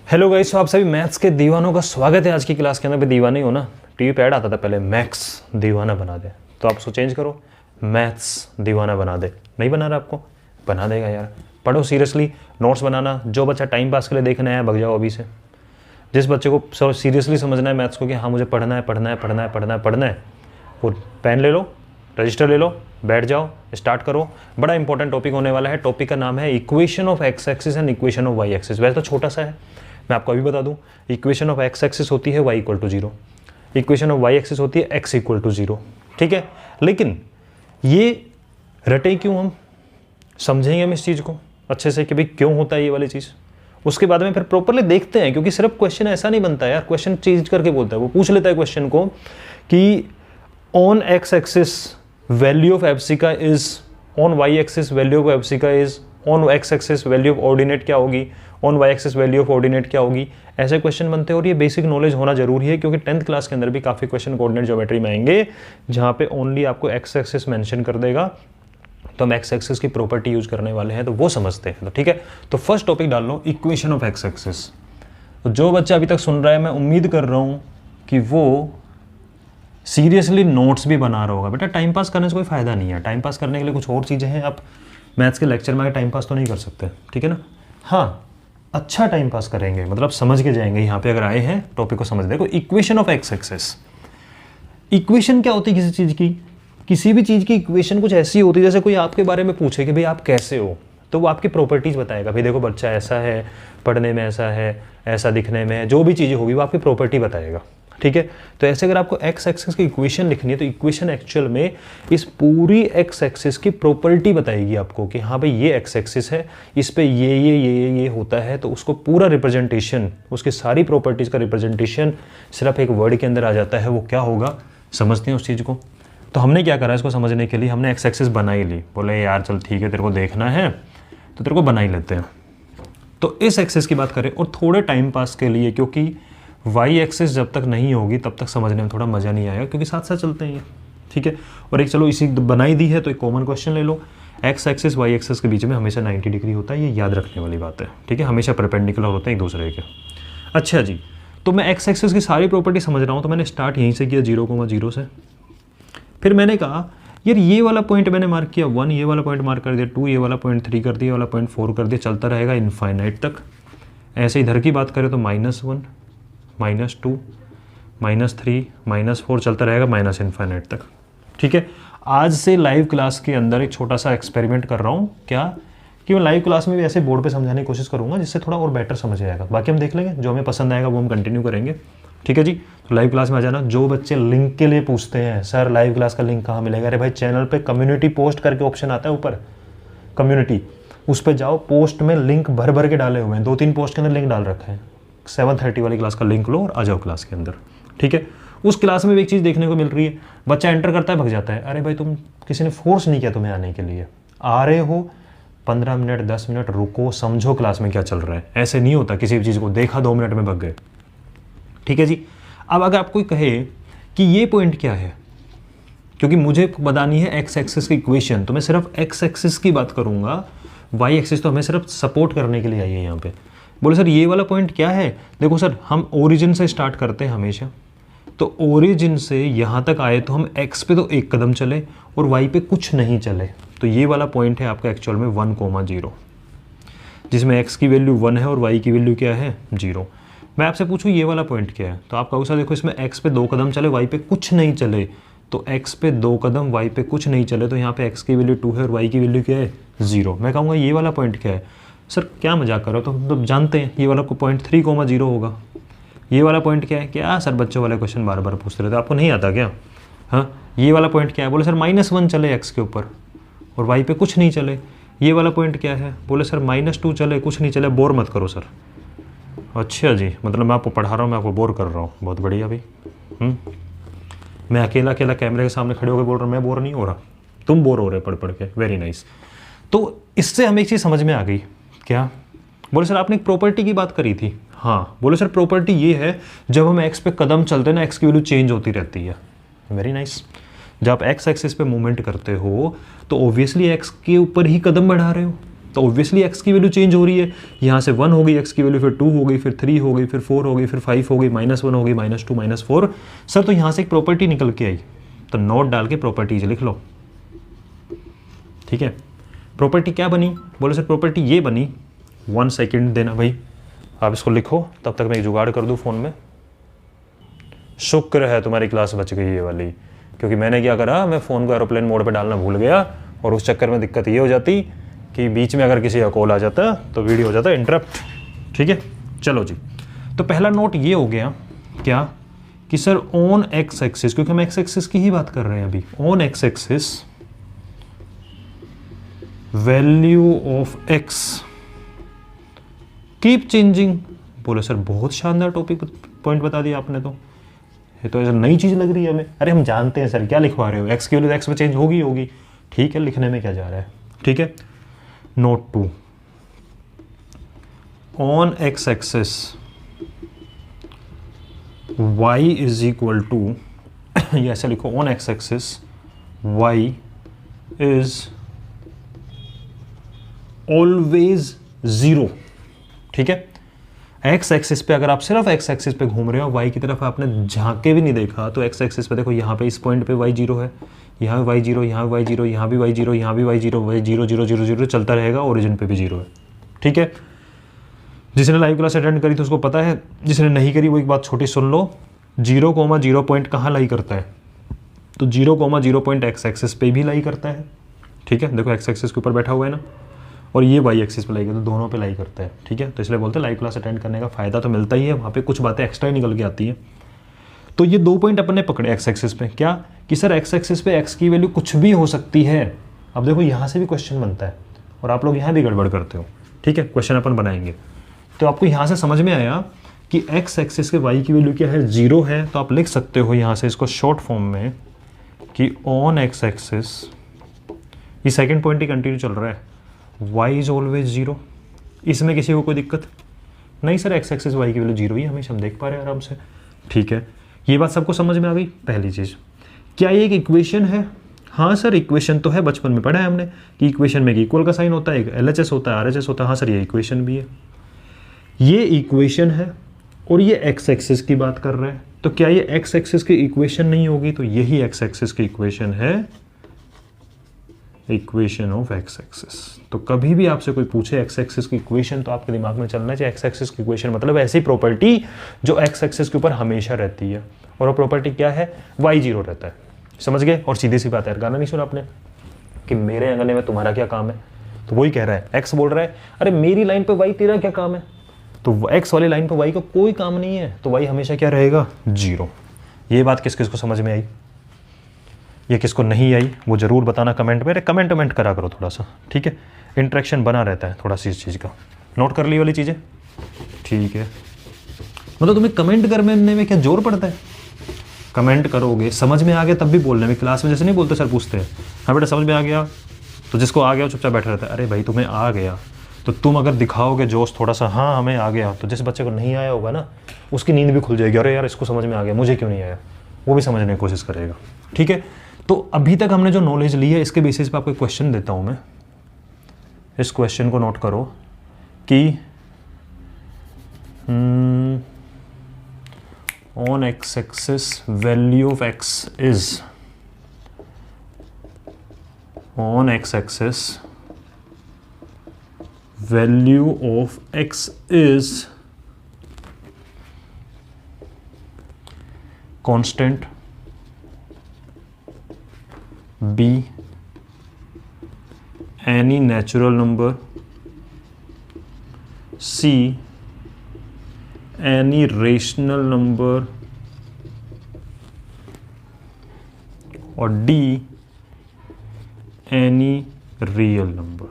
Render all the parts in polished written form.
Hello guys, तो आप सभी मैथ्स के दीवानों का स्वागत है आज की क्लास के अंदर। भी दीवाने हो ना, टीवी पे ऐड आता था पहले, मैथ्स दीवाना बना दे, तो आप उसको चेंज करो, मैथ्स दीवाना बना दे। नहीं बना रहा आपको? बना देगा यार। पढ़ो सीरियसली, नोट्स बनाना। जो बच्चा टाइम पास के लिए देखना है भग जाओ अभी से। जिस बच्चे को सीरियसली समझना है मैथ्स को कि हाँ मुझे पढ़ना है पढ़ना है पढ़ना है पढ़ना है पढ़ना है, वो पेन ले लो, रजिस्टर ले लो, बैठ जाओ, स्टार्ट करो। बड़ा इंपॉर्टेंट टॉपिक होने वाला है। टॉपिक का नाम है equation of X axis and equation of Y axis. वैसे तो छोटा सा है, मैं आपको अभी बता दूं। इक्वेशन ऑफ एक्स एक्सिस होती है y equal to 0, equation of Y axis होती है x इक्वल टू 0। ठीक है, लेकिन ये रटे क्यों, हम समझेंगे हम इस चीज़ को अच्छे से कि भाई क्यों होता है ये वाली चीज़। उसके बाद में फिर प्रॉपरली देखते हैं, क्योंकि सिर्फ क्वेश्चन ऐसा नहीं बनता यार। क्वेश्चन चेंज करके बोलता है, वो पूछ लेता है क्वेश्चन को कि on X axis value of abscissa is, on Y axis value of abscissa is, on X axis value of ordinate क्या होगी, on Y axis value of ordinate क्या होगी। ऐसे क्वेश्चन बनते हैं और ये बेसिक नॉलेज होना जरूरी है, क्योंकि 10th क्लास के अंदर भी काफ़ी क्वेश्चन कोऑर्डिनेट ज्योमेट्री में आएंगे जहाँ पे ओनली आपको एक्स एक्सिस मेंशन कर देगा। तो हम एक्स एक्सिस की प्रॉपर्टी यूज करने वाले हैं, तो वो समझते हैं। तो ठीक है, तो फर्स्ट टॉपिक डाल लो, इक्वेशन ऑफ एक्स एक्सिस। तो जो बच्चा अभी तक सुन रहा है, मैं उम्मीद कर रहा हूँ कि वो सीरियसली नोट्स भी बना रहा होगा। बेटा टाइम पास करने से कोई फ़ायदा नहीं है, टाइम पास करने के लिए कुछ और चीज़ें हैं। आप मैथ्स के लेक्चर में आके टाइम पास तो नहीं कर सकते, ठीक है ना। हाँ, अच्छा टाइम पास करेंगे, मतलब समझ के जाएंगे। यहाँ पे अगर आए हैं टॉपिक को समझ, देखो equation of X axis. Equation क्या होती है किसी चीज़ की? किसी भी चीज़ की इक्वेशन कुछ ऐसी होती है, जैसे कोई आपके बारे में पूछे कि भाई आप कैसे हो, तो वो आपकी प्रॉपर्टीज़ बताएगा। भाई देखो बच्चा ऐसा है, पढ़ने में ऐसा है, ऐसा दिखने में, जो भी चीज़ें होगी वो आपकी प्रॉपर्टी बताएगा। ठीक है, तो ऐसे अगर आपको एक्स एक्सिस की इक्वेशन लिखनी है, तो इक्वेशन एक्चुअल में इस पूरी एक्स एक्सिस की प्रॉपर्टी बताएगी आपको कि हाँ भाई ये एक्स एक्सिस है, इस पे ये होता है। तो उसको पूरा रिप्रेजेंटेशन, उसकी सारी प्रॉपर्टीज़ का रिप्रेजेंटेशन सिर्फ एक वर्ड के अंदर आ जाता है। वो क्या होगा, समझते हैं उस चीज़ को। तो हमने क्या करा, इसको समझने के लिए हमने एक्स एक्सिस बना ही ली। बोले यार चल ठीक है, तेरे को देखना है तो तेरे को बना ही लेते हैं। तो इस एक्सिस की बात करें और थोड़े टाइम पास के लिए, क्योंकि वाई एक्सिस जब तक नहीं होगी तब तक समझने में थोड़ा मज़ा नहीं आएगा, क्योंकि साथ साथ चलते हैं ये। ठीक है, और एक चलो इसी बनाई दी है तो एक कॉमन क्वेश्चन ले लो। एक्स एक्सिस वाई एक्सिस के बीच में हमेशा 90 डिग्री होता है, ये याद रखने वाली बात है। ठीक है, हमेशा परपेंडिकुलर होते हैं एक दूसरे के। अच्छा जी, तो मैं एक्स एक्सिस की सारी प्रॉपर्टी समझ रहा हूँ, तो मैंने स्टार्ट यहीं से किया 0,0 से। फिर मैंने कहा यार ये वाला पॉइंट मैंने मार्क किया 1, ये वाला पॉइंट मार्क कर दिया 2, ये वाला पॉइंट 3 कर दिया, ये वाला पॉइंट 4 कर दिया, चलता रहेगा इनफाइनाइट तक। ऐसे इधर की बात करें तो -1, -2, -3, -4 चलता रहेगा माइनस इनफाइनाइट तक। ठीक है, आज से लाइव क्लास के अंदर एक छोटा सा एक्सपेरिमेंट कर रहा हूँ, क्या कि मैं लाइव क्लास में भी ऐसे बोर्ड पे समझाने की कोशिश करूँगा, जिससे थोड़ा और बेटर समझ आएगा। बाकी हम देख लेंगे, जो हमें पसंद आएगा वो हम कंटिन्यू करेंगे। ठीक है जी, तो लाइव क्लास में आ जाना। जो बच्चे लिंक के लिए पूछते हैं सर लाइव क्लास का लिंक कहाँ मिलेगा, अरे भाई चैनल पे कम्युनिटी पोस्ट करके ऑप्शन आता है ऊपर, कम्युनिटी, उस पर जाओ। पोस्ट में लिंक भर भर के डाले हुए हैं, 2-3 पोस्ट के अंदर लिंक डाल रखे हैं। 7:30 वाली क्लास का लिंक लो और आ जाओ क्लास के अंदर। ठीक है, उस क्लास में भी एक चीज़ देखने को मिल रही है, बच्चा एंटर करता है भग जाता है। अरे भाई तुम, किसी ने फोर्स नहीं किया तुम्हें आने के लिए, आ रहे हो 15 मिनट 10 मिनट रुको, समझो क्लास में क्या चल रहा है। ऐसे नहीं होता, किसी भी चीज़ को देखा 2 मिनट में भग गए। ठीक है जी, अब अगर आप कोई कहे कि ये पॉइंट क्या है, क्योंकि मुझे बतानी है एक्स एक्सिस की इक्वेशन, तो मैं सिर्फ एक्स एक्सिस की बात करूंगा। वाई एक्सिस तो हमें सिर्फ सपोर्ट करने के लिए आई है यहाँ पे। बोले सर ये वाला पॉइंट क्या है? देखो सर, हम ओरिजिन से स्टार्ट करते हैं हमेशा, तो ओरिजिन से यहाँ तक आए तो हम एक्स पे तो 1 कदम चले और वाई पे कुछ नहीं चले। तो ये वाला पॉइंट है आपका एक्चुअल में 1,0, जिसमें एक्स की वैल्यू 1 है और वाई की वैल्यू क्या है 0। मैं आपसे पूछूं ये वाला पॉइंट क्या है, तो आप कहोगे सर देखो इसमें एक्स पे 2 कदम चले, वाई पे कुछ नहीं चले। तो एक्स पे 2 कदम, वाई पे कुछ नहीं चले, तो यहाँ पे एक्स की वैल्यू 2 है और वाई की वैल्यू क्या है 0। मैं कहूँगा ये वाला पॉइंट क्या है? सर क्या मजाक करो, तो हम तो जानते हैं ये वाला पॉइंट 3,0 होगा। ये वाला पॉइंट क्या है? क्या सर बच्चों वाले क्वेश्चन बार बार पूछते रहते, आपको नहीं आता क्या? हाँ, ये वाला पॉइंट क्या है? बोले सर -1 चले एक्स के ऊपर और वाई पे कुछ नहीं चले। ये वाला पॉइंट क्या है? बोले सर -2 चले, कुछ नहीं चले। बोर मत करो सर। अच्छा जी, मतलब मैं आपको पढ़ा रहा हूँ, मैं आपको बोर कर रहा हूँ। बहुत बढ़िया भाई। मैं अकेला कैमरे के सामने खड़े होकर बोल रहा हूँ, मैं बोर नहीं हो रहा, तुम बोर हो रहे पढ़ पढ़ के। Very nice. तो इससे हमें एक चीज़ समझ में आ गई, क्या? बोले सर आपने एक प्रॉपर्टी की बात करी थी। हाँ, बोले सर प्रॉपर्टी ये है, जब हम एक्स पे कदम चलते हैं ना, एक्स की वैल्यू चेंज होती रहती है। Very nice. जब आप एक्स एक्सिस पे मूवमेंट करते हो तो ऑब्वियसली एक्स के ऊपर ही कदम बढ़ा रहे हो, तो ऑब्वियसली x की वैल्यू चेंज हो रही है। यहाँ से 1 हो गई x की वैल्यू, फिर 2 हो गई, फिर 3 हो गई, फिर 4 हो गई, फिर 5 हो गई, -1 हो गई, -2, -4। सर तो यहाँ से एक प्रॉपर्टी निकल के आई, तो नोट डाल के प्रॉपर्टीज लिख लो। ठीक है, प्रॉपर्टी क्या बनी? बोले सर प्रॉपर्टी ये बनी, 1 सेकेंड देना भाई, आप इसको लिखो, तब तक मैं एक जुगाड़ कर दूँ फ़ोन में। शुक्र है तुम्हारी क्लास बच गई ये वाली, क्योंकि मैंने क्या करा, मैं फ़ोन को एरोप्लेन मोड पे डालना भूल गया, और उस चक्कर में दिक्कत ये हो जाती कि बीच में अगर किसी का कॉल आ जाता तो वीडियो हो जाता इंटरप्ट। ठीक है, चलो जी। तो पहला नोट ये हो गया क्या कि सर ऑन एक्स एक्सिस, क्योंकि हम एक्स एक्सिस की ही बात कर रहे हैं अभी, on X axis value of x keep changing. बोले सर बहुत शानदार टॉपिक पॉइंट बता दिया आपने, तो ये तो ऐसा नई चीज़ लग रही है हमें। अरे हम जानते हैं सर, क्या लिखवा रहे हो, एक्स की वैल्यू एक्स में चेंज होगी। ठीक है, लिखने में क्या जा रहा है। ठीक है, note 2, on X axis y is equal to, ये ऐसे लिखो, on X axis y is always 0। ठीक है, एक्स एक्सिस पे अगर आप सिर्फ एक्स एक्सिस पे घूम रहे हो, वाई की तरफ आपने झांके भी नहीं देखा, तो एक्स एक्सिस पे देखो, यहाँ पे इस पॉइंट पे y 0 है, यहाँ भी y 0, यहाँ भी y 0, यहाँ भी y 0, यहाँ भी y 0, y 0 0 0 0 चलता रहेगा, ओरिजिन पे भी 0 है। ठीक है, जिसने लाइव क्लास अटेंड करी तो उसको पता है, जिसने नहीं करी वो एक बात छोटी सुन लो, 0,0 पॉइंट कहाँ लाई करता है, तो 0,0 पॉइंट एक्स एक्सिस पे भी लाई करता है। ठीक है, देखो एक्स एक्सिस के ऊपर बैठा हुआ है ना, और ये वाई एक्सिस पे लाई करता है, तो दोनों पे लाई करता है। ठीक है, तो इसलिए बोलते हैं लाइव क्लास अटेंड करने का फ़ायदा तो मिलता ही है, वहाँ पे कुछ बातें एक्स्ट्रा ही निकल के आती हैं। तो ये 2 पॉइंट अपन ने पकड़े एक्स एक्सिस पे, क्या कि सर एक्स एक्सिस पे एक्स की वैल्यू कुछ भी हो सकती है। अब देखो यहाँ से भी क्वेश्चन बनता है, और आप लोग यहाँ भी गड़बड़ करते हो। ठीक है, क्वेश्चन अपन बनाएंगे, तो आपको यहाँ से समझ में आया कि एक्स एक्सिस के वाई की वैल्यू क्या है, 0 है, तो आप लिख सकते हो यहाँ से इसको शॉर्ट फॉर्म में कि ऑन एक्स एक्सिस, ये सेकेंड पॉइंट ही कंटिन्यू चल रहा है, y इज ऑलवेज 0। इसमें किसी को कोई दिक्कत नहीं सर, एक्स एक्सिस वाई की वैल्यू 0 ही हमेशा हम देख पा रहे हैं आराम से। ठीक है, ये बात सबको समझ में आ गई। पहली चीज़, क्या ये एक इक्वेशन है? हाँ सर इक्वेशन तो है, बचपन में पढ़ा है हमने कि इक्वेशन में एक इक्वल का साइन होता है, एक LHS होता है, RHS होता है। हाँ सर, ये इक्वेशन भी है, ये इक्वेशन है, और ये एक्स एक्सिस की बात कर रहे हैं, तो क्या ये एक्स एक्सिस की इक्वेशन नहीं होगी? तो यही एक्स एक्सिस की इक्वेशन है, इक्वेशन ऑफ एक्स एक्सिस। तो कभी भी आपसे कोई पूछे एक्स एक्सिस की इक्वेशन, तो आपके दिमाग में चलना चाहिए एक्स एक्सिस की इक्वेशन मतलब ऐसी प्रॉपर्टी जो एक्स एक्सिस के ऊपर हमेशा रहती है, और वो प्रॉपर्टी क्या है, y 0 रहता है। समझ गए? और सीधी सी बात है, गाना नहीं सुना आपने कि मेरे अंगने में तुम्हारा क्या काम है, तो वही कह रहा है, एक्स बोल रहा है अरे मेरी लाइन पे y तेरा क्या काम है, तो एक्स वाली लाइन पे y का कोई काम नहीं है, तो y हमेशा क्या रहेगा, 0। ये बात किस किस को समझ में आई? ये किसको नहीं आई वो ज़रूर बताना कमेंट में, कमेंट करा करो थोड़ा सा। ठीक है, इंटरेक्शन बना रहता है थोड़ा सी इस चीज़ का। नोट कर ली वाली चीज़ें? ठीक है, मतलब तुम्हें कमेंट करने में क्या जोर पड़ता है? कमेंट करोगे, समझ में आ गया तब भी बोलने में। क्लास में जैसे नहीं बोलते, सर पूछते हैं हाँ बेटा समझ में आ गया, तो जिसको आ गया चुपचाप बैठा रहता है। अरे भाई तुम्हें आ गया तो तुम अगर दिखाओगे जोश थोड़ा सा, हाँ हमें आ गया, तो जिस बच्चे को नहीं आया होगा ना, उसकी नींद भी खुल जाएगी, अरे यार इसको समझ में आ गया, मुझे क्यों नहीं आया, वो भी समझने की कोशिश करेगा। ठीक है, तो अभी तक हमने जो नॉलेज ली है इसके बेसिस पे आपको एक क्वेश्चन देता हूं मैं। इस क्वेश्चन को नोट करो कि on X axis value of x is, on X axis value of x is constant, B any natural number, C any rational number, और D any real number।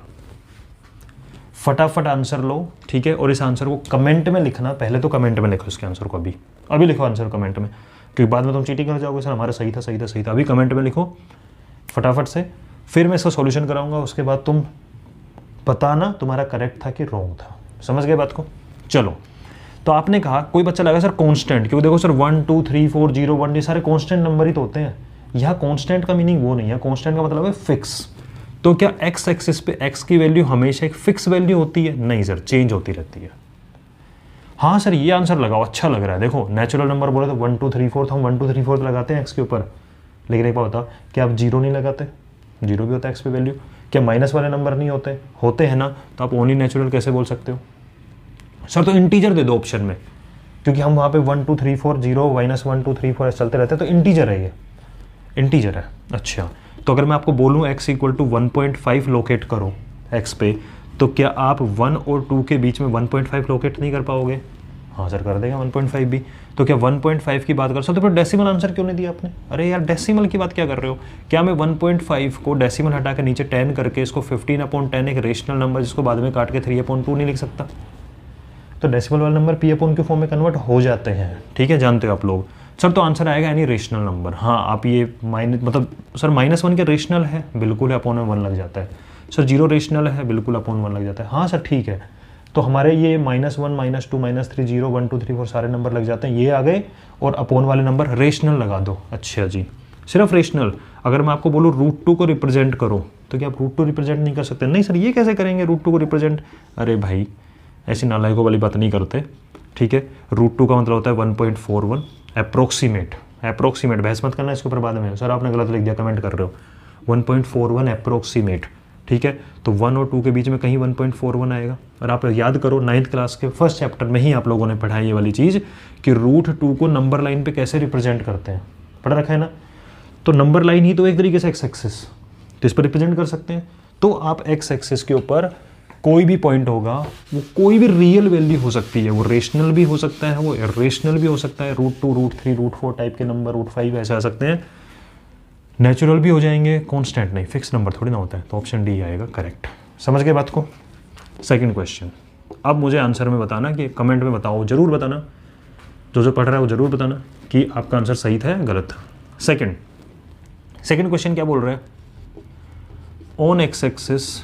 फटाफट आंसर लो, ठीक है, और इस आंसर को कमेंट में लिखना। पहले तो कमेंट में लिखो इसके आंसर को, अभी लिखो आंसर कमेंट में, क्योंकि बाद में तुम चीटिंग कर जाओगे, सर हमारा सही था। अभी कमेंट में लिखो फटाफट से, फिर मैं इसका सॉल्यूशन कराऊंगा, उसके बाद तुम बताना तुम्हारा करेक्ट था कि रॉन्ग था। समझ गए बात को? चलो, तो आपने कहा कोई बच्चा लगा सर कांस्टेंट, क्योंकि देखो सर 1 2 3 4 0 1 ये सारे कांस्टेंट नंबर ही तो होते हैं। यहाँ कांस्टेंट का मीनिंग वो नहीं है, कांस्टेंट का मतलब है फिक्स। तो क्या एक्स एक्सिस पे एक्स की वैल्यू हमेशा एक फिक्स वैल्यू होती है? नहीं सर, चेंज होती रहती है। हाँ सर ये आंसर लगाओ, अच्छा लग रहा है। देखो नेचुरल नंबर बोले तो 1 2 3 4, हम 1 2 3 4 लगाते हैं एक्स के ऊपर, लेकिन एक बात बताओ, क्या आप जीरो नहीं लगाते? जीरो भी होता है एक्स पे वैल्यू। क्या माइनस वाले नंबर नहीं होते? होते हैं ना, तो आप ओनली नेचुरल कैसे बोल सकते हो? सर तो इंटीजर दे दो ऑप्शन में, क्योंकि हम वहाँ पे 1 2 3 4 0 -1 2 3 4 चलते रहते हैं, तो इंटीजर है, ये इंटीजर है। अच्छा, तो अगर मैं आपको बोलूँ x = 1.5 लोकेट करो x पे, तो क्या आप 1 और 2 के बीच में 1.5 लोकेट नहीं कर पाओगे? हाँ सर कर देगा 1.5 भी। तो क्या 1.5 की बात कर सकते? तो फिर डेसिमल आंसर क्यों नहीं दिया आपने? अरे यार डेसिमल की बात क्या कर रहे हो? क्या मैं 1.5 को डेसिमल हटा के नीचे 10 करके इसको 15/10 एक रेशनल नंबर जिसको बाद में काट के 3/2 नहीं लिख सकता? तो डेसिमल वाले नंबर p/q फॉर्म में कन्वर्ट हो जाते हैं, ठीक है, जानते हो आप लोग। सर तो आंसर आएगा एनी रेशनल नंबर। हाँ आप ये मतलब सर -1 के रेशनल है, बिल्कुल है, अपॉन में 1 लग जाता है। सर 0 रेशनल है, बिल्कुल अपॉन 1 लग जाता है। हाँ सर ठीक है, तो हमारे ये -1 -2 -3 0 1 2 3 4 सारे नंबर लग जाते हैं, ये आ गए, और अपॉन वाले नंबर रेशनल लगा दो। अच्छा जी, सिर्फ रेशनल। अगर मैं आपको बोलूँ √2 को रिप्रेजेंट करो, तो क्या आप √2 रिप्रेजेंट नहीं कर सकते? नहीं सर ये कैसे करेंगे √2 को रिप्रेजेंट? अरे भाई ऐसी नालायकों वाली बात नहीं करते, ठीक है। √2 का मतलब होता है 1.41 अप्रोक्सीमेट। अप्रोक्सीमेट बहस मत करना इसके ऊपर बाद में। सर आपने गलत लिख दिया, कमेंट कर रहे हो। 1.41 अप्रोक्सीमेट, ठीक है। तो 1 और 2 के बीच में कहीं 1.41 आएगा। और आप याद करो 9th क्लास के फर्स्ट चैप्टर में ही आप लोगों ने पढ़ा ये वाली चीज़ कि √2 को नंबर लाइन पे कैसे रिप्रेजेंट करते हैं, पढ़ रखा है ना। तो नंबर लाइन ही तो एक तरीके से एक्स एक्सिस, तो इस पर रिप्रेजेंट कर सकते हैं। तो आप एक्स एक्सिस के ऊपर कोई भी पॉइंट होगा, वो कोई भी रियल वैल्यू हो सकती है, वो रेशनल भी हो सकता है, वो इरेशनल भी हो सकता है। √2 √3 √4 टाइप के नंबर, √5 ऐसे आ सकते हैं। नेचुरल भी हो जाएंगे, कांस्टेंट नहीं, फिक्स नंबर थोड़ी ना होता है। तो ऑप्शन डी आएगा करेक्ट। समझ गए बात को? Second question. अब मुझे आंसर में बताना, कि कमेंट में बताओ, जरूर बताना, जो पढ़ रहा है वो जरूर बताना कि आपका आंसर सही था या गलत था। सेकंड क्वेश्चन क्या बोल रहा है? On X axis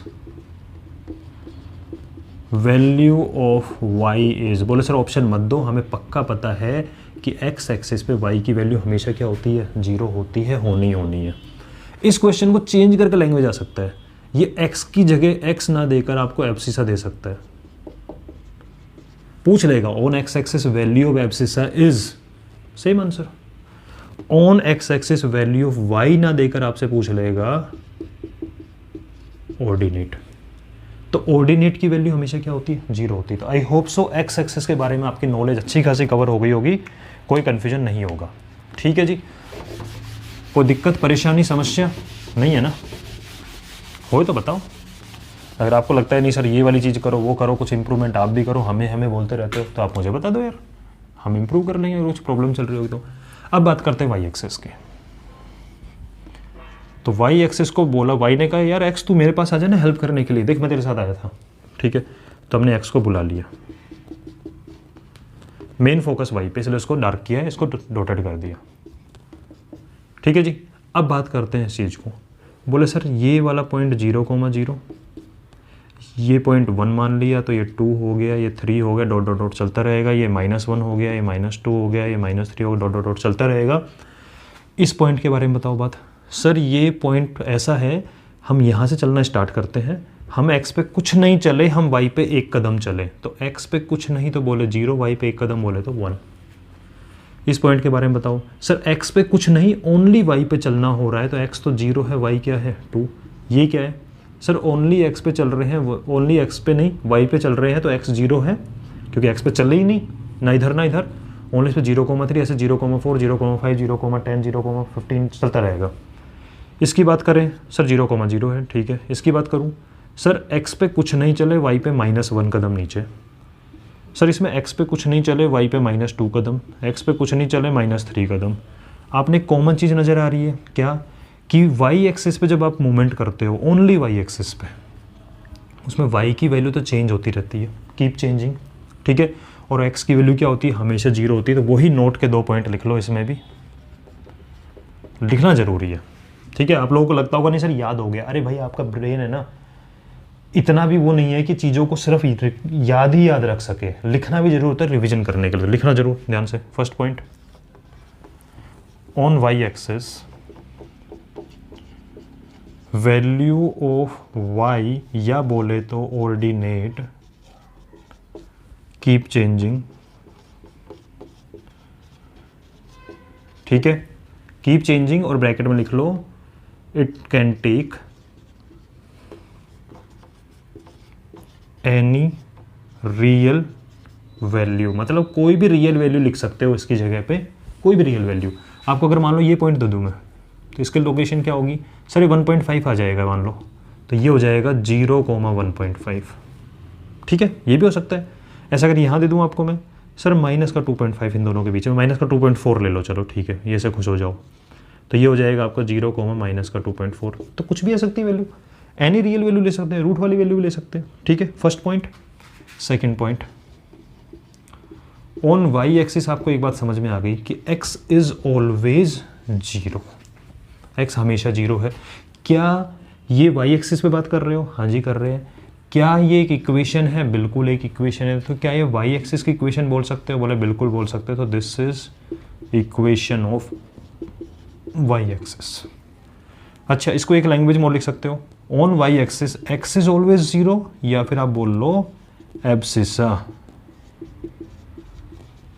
value of y is, बोले सर ऑप्शन मत दो, हमें पक्का पता है कि x एक्सिस पे y की वैल्यू हमेशा क्या होती है? 0 होती है, होनी है। इस क्वेश्चन को चेंज करके लैंग्वेज आ सकता है। ये x की जगह x ना देकर आपको एब्सिसा दे सकता है। पूछ लेगा on X axis value of abscissa is, same answer. On X axis value of y ना देकर आपसे पूछ लेगा ऑर्डिनेट। तो ऑर्डिनेट की वैल्यू हमेशा क्या होती है? 0 होती है। तो आई होप सो एक्स एक्सिस के बारे में आपकी नॉलेज अच्छी खासी कवर हो गई होगी, कोई कन्फ्यूजन नहीं होगा, ठीक है जी। कोई दिक्कत परेशानी समस्या नहीं है ना? हो तो बताओ। अगर आपको लगता है नहीं सर ये वाली चीज़ करो, वो करो, कुछ इंप्रूवमेंट आप भी करो, हमें बोलते रहते हो, तो आप मुझे बता दो यार, हम इंप्रूव कर लेंगे। कुछ प्रॉब्लम चल रही होगी तो। अब बात करते हैं वाई एक्सिस की। तो वाई एक्सिस को बोला, वाई ने कहा यार एक्स तू मेरे पास आ जाना हेल्प करने के लिए, देख मैं तेरे साथ आया था, ठीक है। तो हमने एक्स को बुला लिया, मेन फोकस वाई पे, इसलिए इसको डार्क किया है, इसको डॉटेड कर दिया, ठीक है जी। अब बात करते हैं इस चीज़ को। बोले सर ये वाला पॉइंट 0,0, ये पॉइंट 1 मान लिया, तो ये 2 हो गया, ये 3 हो गया, डॉट डॉट डॉट चलता रहेगा, ये -1 हो गया, ये -2 हो गया, ये -3 हो गया, डॉट डॉट डॉट चलता रहेगा। इस पॉइंट के बारे में बताओ बात। सर ये पॉइंट ऐसा है, हम यहाँ से चलना स्टार्ट करते हैं, हम x पे कुछ नहीं चले, हम y पे 1 कदम चले, तो x पे कुछ नहीं तो बोले 0, y पे 1 कदम बोले तो 1। इस पॉइंट के बारे में बताओ। सर x पे कुछ नहीं, ओनली y पे चलना हो रहा है, तो x तो 0 है, y क्या है 2, ये क्या है? सर ओनली x पे चल रहे हैं, ओनली x पे नहीं y पे चल रहे हैं, तो x 0 है, क्योंकि x पे चले ही नहीं, ना इधर ना इधर, ओनली इस पे 0,3, ऐसे 0,4 0,5 0,10 0,15 चलता रहेगा। इसकी बात करें सर 0,0 है, ठीक है। इसकी बात करूं सर x पे कुछ नहीं चले, y पे -1 कदम नीचे। सर इसमें x पे कुछ नहीं चले, y पे -2 कदम, x पे कुछ नहीं चले, -3 कदम। आपने कॉमन चीज़ नज़र आ रही है क्या? कि y एक्सिस पे जब आप मूवमेंट करते हो, ओनली y एक्सिस पे, उसमें y की वैल्यू तो चेंज होती रहती है, कीप चेंजिंग, ठीक है। और x की वैल्यू क्या होती है? हमेशा 0 होती है। तो वही नोट के 2 पॉइंट लिख लो, इसमें भी लिखना ज़रूरी है, ठीक है। आप लोगों को लगता होगा नहीं सर याद हो गया, अरे भाई आपका ब्रेन है ना, इतना भी वो नहीं है कि चीज़ों को सिर्फ याद ही याद रख सके, लिखना भी जरूर होता है रिवीजन करने के लिए, लिखना जरूर ध्यान से। First point, on Y axis value of y या बोले तो ऑर्डिनेट कीप चेंजिंग, ठीक है, कीप चेंजिंग और ब्रैकेट में लिख लो it can take any real value, मतलब कोई भी रियल वैल्यू लिख सकते हो इसकी जगह पे, कोई भी रियल वैल्यू। आपको अगर मान लो ये पॉइंट दे दूँ मैं, तो इसकी लोकेशन क्या होगी सर, ये 1.5 आ जाएगा मान लो, तो ये हो जाएगा 0,1.5, ठीक है, ये भी हो सकता है। ऐसा अगर यहाँ दे दूँ आपको मैं, सर माइनस का 2.5 इन दोनों के बीच में, माइनस का 2.4 ले लो, चलो ठीक है, ये से खुश हो जाओ, तो ये हो जाएगा आपका 0, माइनस का 2.4, तो कुछ भी आ सकती है वैल्यू, एनी रियल वैल्यू ले सकते हैं, रूट वाली वैल्यू भी ले सकते हैं, ठीक है, first point. Second point, on Y axis आपको एक बात समझ में आ गई कि x इज ऑलवेज 0, x हमेशा 0 है। क्या ये वाई एक्सिस पे बात कर रहे हो? हाँ जी कर रहे हैं। क्या ये एक इक्वेशन है? बिल्कुल एक इक्वेशन है। तो क्या ये वाई एक्सिस की इक्वेशन बोल सकते हो? बोले बिल्कुल बोल सकते हो। तो this is equation of Y axis. अच्छा, इसको एक लैंग्वेज में लिख सकते हो, on Y axis x is always 0, या फिर आप बोल लो एब्सिसा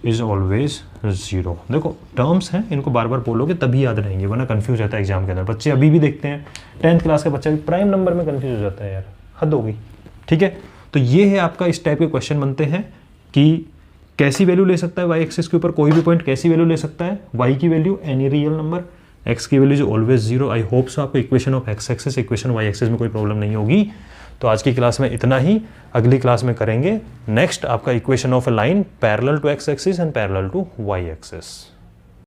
इज ऑलवेज 0। देखो टर्म्स हैं, इनको बार बार बोलोगे तभी याद रहेंगे, वरना कंफ्यूज रहता है एग्जाम के अंदर। बच्चे अभी भी देखते हैं, 10th क्लास का बच्चा भी प्राइम नंबर में कंफ्यूज हो जाता है यार, हद हो गई, ठीक है। तो ये है आपका, इस टाइप के क्वेश्चन बनते हैं कि कैसी वैल्यू ले सकता है वाई एक्सिस के ऊपर, कोई भी पॉइंट कैसी वैल्यू ले सकता है, वाई की value any real number, X की वैल्यू जो ऑलवेज 0। आई होप सो आपको equation of X axis, equation Y axis में कोई प्रॉब्लम नहीं होगी। तो आज की क्लास में इतना ही, अगली क्लास में करेंगे नेक्स्ट आपका equation of a line parallel to X axis and parallel to Y axis.